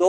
2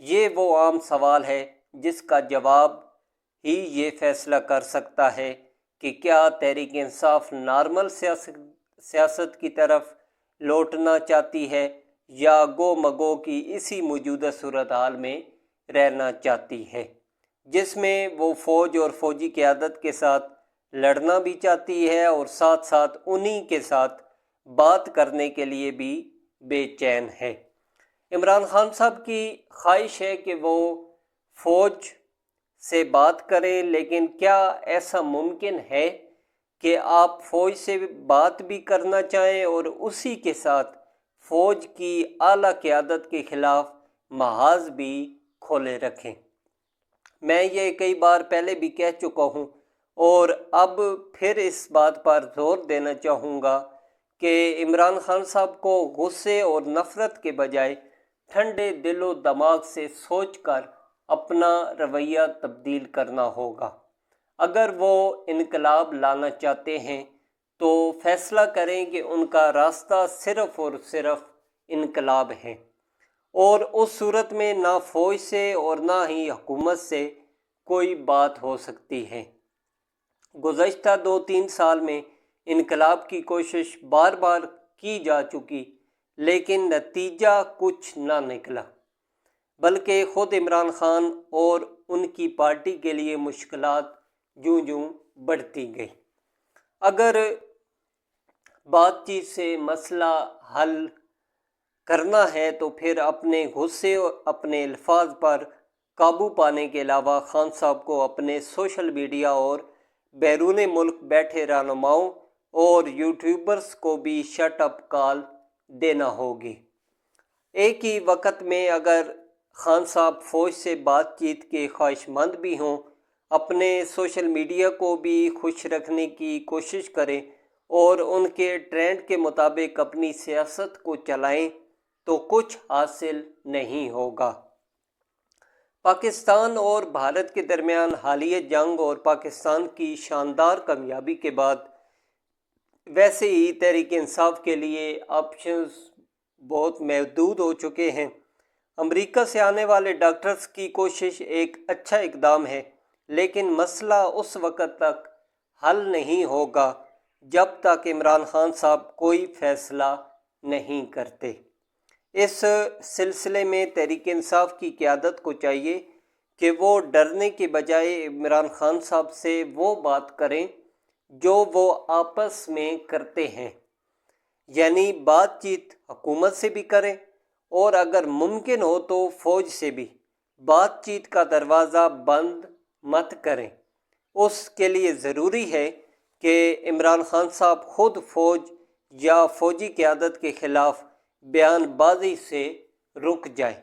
یہ وہ عام سوال ہے جس کا جواب ہی یہ فیصلہ کر سکتا ہے کہ کیا تحریک انصاف نارمل سیاست کی طرف لوٹنا چاہتی ہے یا گو مگو کی اسی موجودہ صورتحال میں رہنا چاہتی ہے، جس میں وہ فوج اور فوجی قیادت کے ساتھ لڑنا بھی چاہتی ہے اور ساتھ ساتھ انہی کے ساتھ بات کرنے کے لیے بھی بے چین ہے۔ عمران خان صاحب کی خواہش ہے کہ وہ فوج سے بات کریں، لیکن کیا ایسا ممکن ہے کہ آپ فوج سے بات بھی کرنا چاہیں اور اسی کے ساتھ فوج کی اعلیٰ قیادت کے خلاف محاذ بھی کھولے رکھیں؟ میں یہ کئی بار پہلے بھی کہہ چکا ہوں اور اب پھر اس بات پر زور دینا چاہوں گا کہ عمران خان صاحب کو غصے اور نفرت کے بجائے ٹھنڈے دل و دماغ سے سوچ کر اپنا رویہ تبدیل کرنا ہوگا۔ اگر وہ انقلاب لانا چاہتے ہیں تو فیصلہ کریں کہ ان کا راستہ صرف اور صرف انقلاب ہے، اور اس صورت میں نہ فوج سے اور نہ ہی حکومت سے کوئی بات ہو سکتی ہے۔ گزشتہ 2-3 سال میں انقلاب کی کوشش بار بار کی جا چکی، لیکن نتیجہ کچھ نہ نکلا، بلکہ خود عمران خان اور ان کی پارٹی کے لیے مشکلات جوں جوں بڑھتی گئی۔ اگر بات چیت سے مسئلہ حل کرنا ہے تو پھر اپنے غصے اور اپنے الفاظ پر قابو پانے کے علاوہ خان صاحب کو اپنے سوشل میڈیا اور بیرون ملک بیٹھے رہنماؤں اور یوٹیوبرز کو بھی شٹ اپ کال دینا ہوگی۔ ایک ہی وقت میں اگر خان صاحب فوج سے بات چیت کے خواہش مند بھی ہوں، اپنے سوشل میڈیا کو بھی خوش رکھنے کی کوشش کریں اور ان کے ٹرینڈ کے مطابق اپنی سیاست کو چلائیں تو کچھ حاصل نہیں ہوگا۔ پاکستان اور بھارت کے درمیان حالیہ جنگ اور پاکستان کی شاندار کامیابی کے بعد ویسے ہی تحریک انصاف کے لیے آپشنز بہت محدود ہو چکے ہیں۔ امریکہ سے آنے والے ڈاکٹرز کی کوشش ایک اچھا اقدام ہے، لیکن مسئلہ اس وقت تک حل نہیں ہوگا جب تک عمران خان صاحب کوئی فیصلہ نہیں کرتے۔ اس سلسلے میں تحریک انصاف کی قیادت کو چاہیے کہ وہ ڈرنے کے بجائے عمران خان صاحب سے وہ بات کریں جو وہ آپس میں کرتے ہیں، یعنی بات چیت حکومت سے بھی کریں اور اگر ممکن ہو تو فوج سے بھی۔ بات چیت کا دروازہ بند مت کریں۔ اس کے لیے ضروری ہے کہ عمران خان صاحب خود فوج یا فوجی قیادت کے خلاف بیان بازی سے رک جائیں۔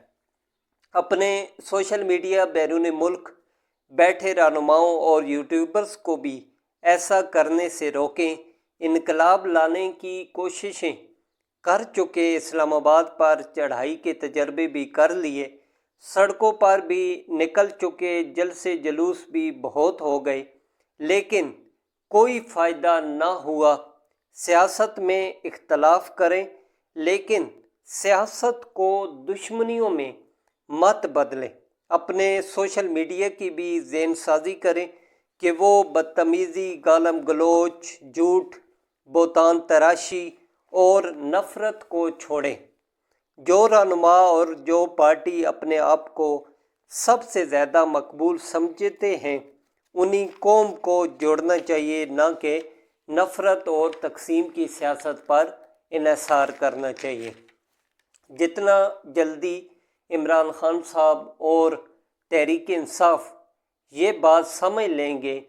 اپنے سوشل میڈیا بیرون ملک بیٹھے رہنماؤں اور یوٹیوبرز کو بھی ایسا کرنے سے روکیں۔ انقلاب لانے کی کوششیں کر چکے، اسلام آباد پر چڑھائی کے تجربے بھی کر لیے، سڑکوں پر بھی نکل چکے، جلسے جلوس بھی بہت ہو گئے، لیکن کوئی فائدہ نہ ہوا۔ سیاست میں اختلاف کریں، لیکن سیاست کو دشمنیوں میں مت بدلیں۔ اپنے سوشل میڈیا کی بھی ذہن سازی کریں کہ وہ بدتمیزی، گالم گلوچ، جھوٹ، بہتان تراشی اور نفرت کو چھوڑیں۔ جو رہنما اور جو پارٹی اپنے آپ کو سب سے زیادہ مقبول سمجھتے ہیں، انہی قوم کو جوڑنا چاہیے، نہ کہ نفرت اور تقسیم کی سیاست پر انحصار کرنا چاہیے۔ جتنا جلدی عمران خان صاحب اور تحریک انصاف یہ بات سمجھ لیں گے،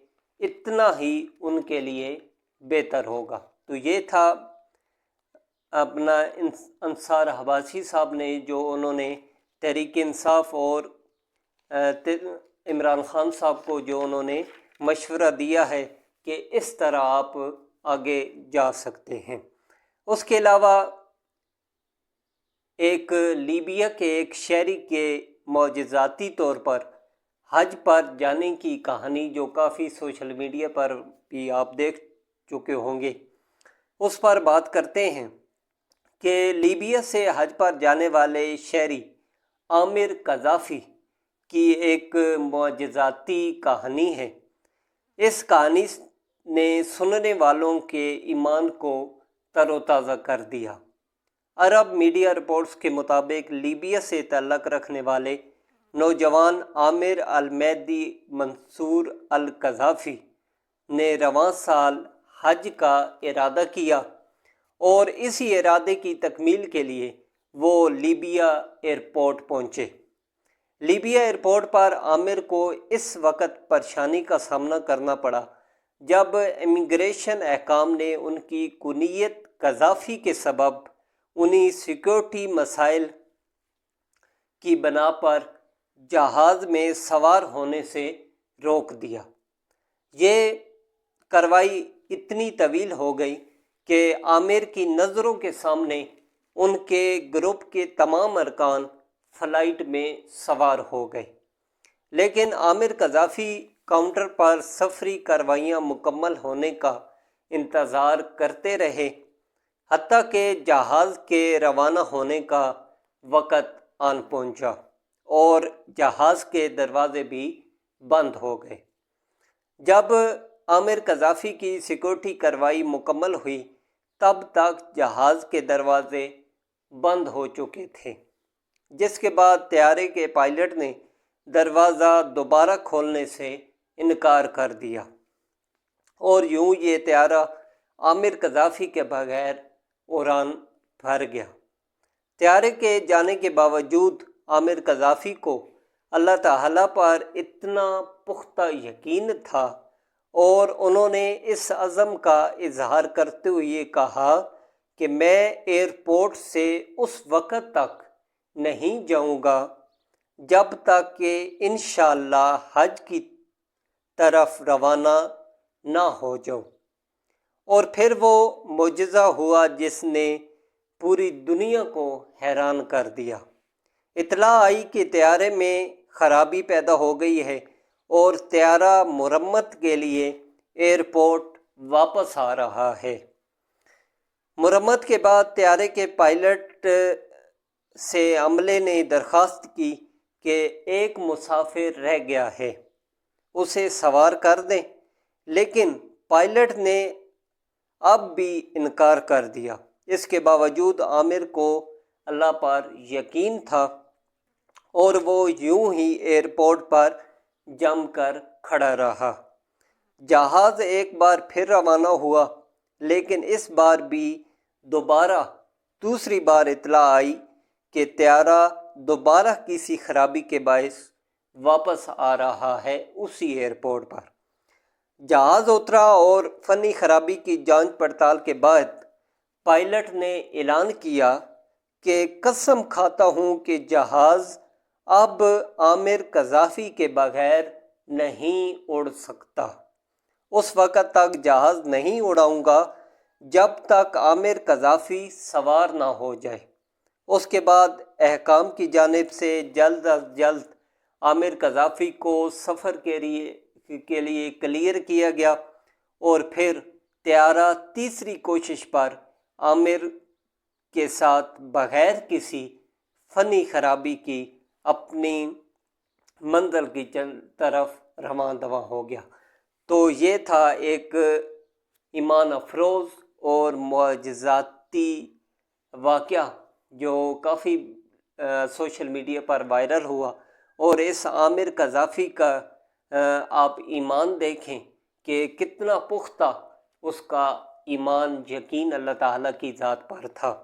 اتنا ہی ان کے لیے بہتر ہوگا۔ تو یہ تھا اپنا انصار حباشی صاحب نے جو انہوں نے تحریک انصاف اور عمران خان صاحب کو جو انہوں نے مشورہ دیا ہے کہ اس طرح آپ آگے جا سکتے ہیں۔ اس کے علاوہ ایک لیبیا کے ایک شہری کے معجزاتی طور پر حج پر جانے کی کہانی جو کافی سوشل میڈیا پر بھی آپ دیکھ چکے ہوں گے، اس پر بات کرتے ہیں کہ لیبیا سے حج پر جانے والے شہری عامر قذافی کی ایک معجزاتی کہانی ہے۔ اس کہانی نے سننے والوں کے ایمان کو تر و تازہ کر دیا۔ عرب میڈیا رپورٹس کے مطابق لیبیا سے تعلق رکھنے والے نوجوان عامر المہدی منصور القذافی نے رواں سال حج کا ارادہ کیا اور اسی ارادے کی تکمیل کے لیے وہ لیبیا ایئرپورٹ پہنچے۔ لیبیا ایئرپورٹ پر عامر کو اس وقت پریشانی کا سامنا کرنا پڑا جب امیگریشن حکام نے ان کی کنیت قذافی کے سبب انہیں سیکیورٹی مسائل کی بنا پر جہاز میں سوار ہونے سے روک دیا۔ یہ کارروائی اتنی طویل ہو گئی کہ عامر کی نظروں کے سامنے ان کے گروپ کے تمام ارکان فلائٹ میں سوار ہو گئے، لیکن عامر قذافی کاؤنٹر پر سفری کارروائیاں مکمل ہونے کا انتظار کرتے رہے حتیٰ کہ جہاز کے روانہ ہونے کا وقت آن پہنچا اور جہاز کے دروازے بھی بند ہو گئے۔ جب عامر قذافی کی سیکورٹی کارروائی مکمل ہوئی تب تک جہاز کے دروازے بند ہو چکے تھے، جس کے بعد طیارے کے پائلٹ نے دروازہ دوبارہ کھولنے سے انکار کر دیا اور یوں یہ طیارہ عامر قذافی کے بغیر اڑان بھر گیا۔ طیارے کے جانے کے باوجود عامر قذافی کو اللہ تعالیٰ پر اتنا پختہ یقین تھا اور انہوں نے اس عزم کا اظہار کرتے ہوئے کہا کہ میں ایئرپورٹ سے اس وقت تک نہیں جاؤں گا جب تک کہ انشاءاللہ حج کی طرف روانہ نہ ہو جاؤں۔ اور پھر وہ معجزہ ہوا جس نے پوری دنیا کو حیران کر دیا۔ اطلاع آئی کہ طیارے میں خرابی پیدا ہو گئی ہے اور طیارہ مرمت کے لیے ایئرپورٹ واپس آ رہا ہے۔ مرمت کے بعد طیارے کے پائلٹ سے عملے نے درخواست کی کہ ایک مسافر رہ گیا ہے، اسے سوار کر دیں، لیکن پائلٹ نے اب بھی انکار کر دیا۔ اس کے باوجود عامر کو اللہ پر یقین تھا اور وہ یوں ہی ایئرپورٹ پر جم کر کھڑا رہا۔ جہاز ایک بار پھر روانہ ہوا، لیکن اس بار بھی دوسری بار اطلاع آئی کہ طیارہ دوبارہ کسی خرابی کے باعث واپس آ رہا ہے اسی ایئرپورٹ پر۔ جہاز اترا اور فنی خرابی کی جانچ پڑتال کے بعد پائلٹ نے اعلان کیا کہ قسم کھاتا ہوں کہ جہاز اب عامر قذافی کے بغیر نہیں اڑ سکتا۔ اس وقت تک جہاز نہیں اڑاؤں گا جب تک عامر قذافی سوار نہ ہو جائے۔ اس کے بعد حکام کی جانب سے جلد از جلد عامر قذافی کو سفر کے لیے کلیئر کیا گیا اور پھر طیارہ تیسری کوشش پر عامر کے ساتھ بغیر کسی فنی خرابی کی اپنی منزل کی طرف رواں دواں ہو گیا۔ تو یہ تھا ایک ایمان افروز اور معجزاتی واقعہ جو کافی سوشل میڈیا پر وائرل ہوا، اور اس عامر قذافی کا آپ ایمان دیکھیں کہ کتنا پختہ اس کا ایمان یقین اللہ تعالیٰ کی ذات پر تھا۔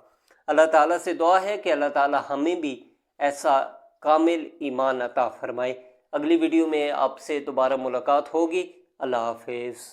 اللہ تعالیٰ سے دعا ہے کہ اللہ تعالیٰ ہمیں بھی ایسا کامل ایمان عطا فرمائے۔ اگلی ویڈیو میں آپ سے دوبارہ ملاقات ہوگی۔ اللہ حافظ۔